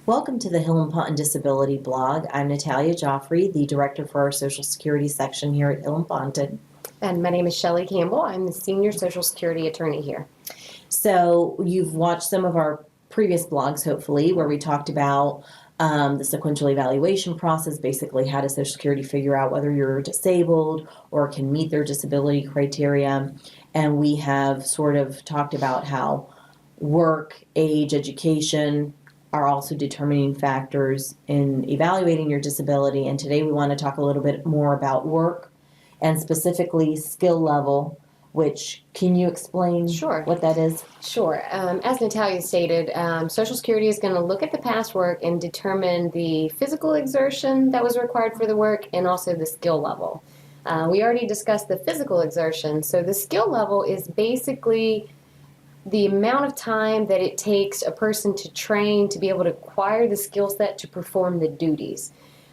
Welcome to the Hill and Ponton Disability Blog. I'm Natalia, Jofre, the director for our Social Security section here at Hill and Ponton. And my name is Shelly Campbell. I'm the senior Social Security attorney here. So you've watched some of our previous blogs, hopefully, where we talked about the sequential evaluation process, basically how does Social Security figure out whether you're disabled or can meet their disability criteria. And we have sort of talked about how work, age, education are also determining factors in evaluating your disability. And today we want to talk a little bit more about work and specifically skill level, which can you explain what that is? Sure. As Natalia stated, Social Security is going to look at the past work and determine the physical exertion that was required for the work and also the skill level. We already discussed the physical exertion, so the skill level is basically the amount of time that it takes a person to train to be able to acquire the skill set to perform the duties.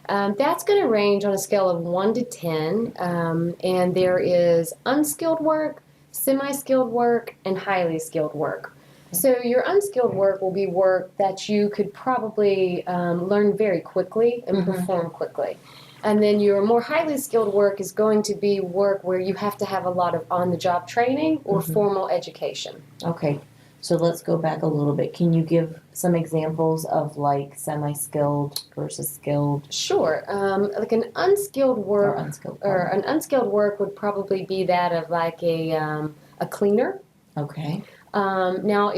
That's going to range on a scale of 1 to 10, and there is unskilled work, semi-skilled work, and highly skilled work. So your unskilled work will be work that you could probably learn very quickly and perform quickly. And then your more highly skilled work is going to be work where you have to have a lot of on-the-job training or formal education. Okay, so let's go back a little bit. Can you give some examples of like semi-skilled versus skilled? Sure. Like an unskilled work an unskilled work would probably be that of like a cleaner. Okay. Now,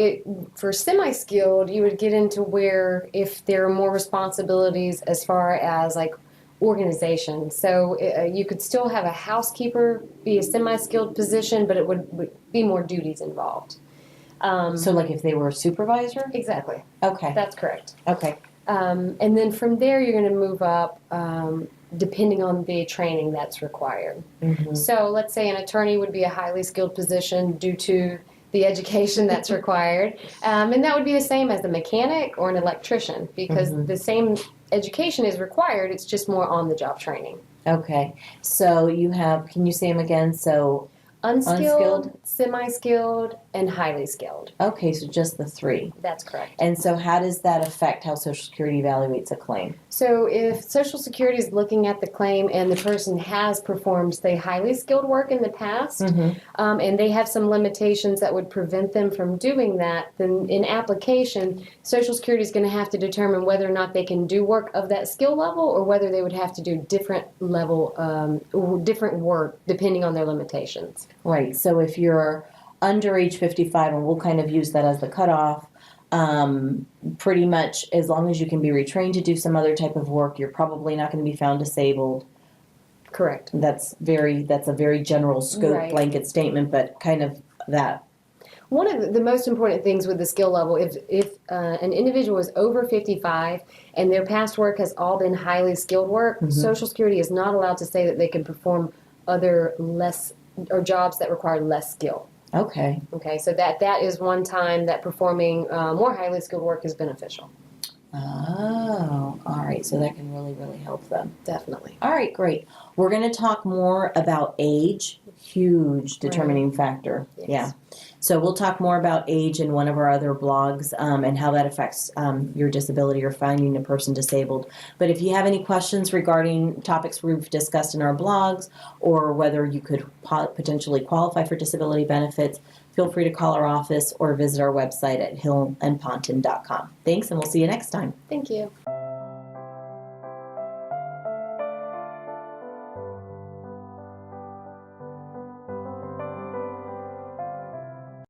for semi-skilled, you would get into where if there are more responsibilities as far as like organization. So you could still have a housekeeper be a semi-skilled position, but it would be more duties involved. So like if they were a supervisor? Exactly. Okay. That's correct. Okay. And then from there you're going to move up depending on the training that's required. So let's say an attorney would be a highly skilled position due to the education that's required. And that would be the same as a mechanic or an electrician because the same education is required, it's just more on-the-job training. Okay. So you have, can you say them again? So unskilled, semi-skilled, and highly skilled. Okay, so just the three. That's correct. And so how does that affect how Social Security evaluates a claim? So if Social Security is looking at the claim and the person has performed, say, highly skilled work in the past, and they have some limitations that would prevent them from doing that, then in application, Social Security is going to have to determine whether or not they can do work of that skill level or whether they would have to do different level, different work depending on their limitations. Right. So if you're under age 55, and we'll kind of use that as the cutoff, pretty much as long as you can be retrained to do some other type of work, you're probably not going to be found disabled. Correct. That's a very general scope blanket statement, but kind of that. One of the most important things with the skill level, if an individual is over 55 and their past work has all been highly skilled work, Social Security is not allowed to say that they can perform other jobs that require less skill. Okay. Okay, so that is one time that performing more highly skilled work is beneficial. Oh, all right. So that can really, really help them. Definitely. All right, great. We're going to talk more about age, huge determining factor. Yes. Yeah. So we'll talk more about age in one of our other blogs and how that affects your disability or finding a person disabled. But if you have any questions regarding topics we've discussed in our blogs or whether you could potentially qualify for disability benefits, feel free to call our office or visit our website at hillandponton.com. Thanks, and we'll see you next time. Thank you.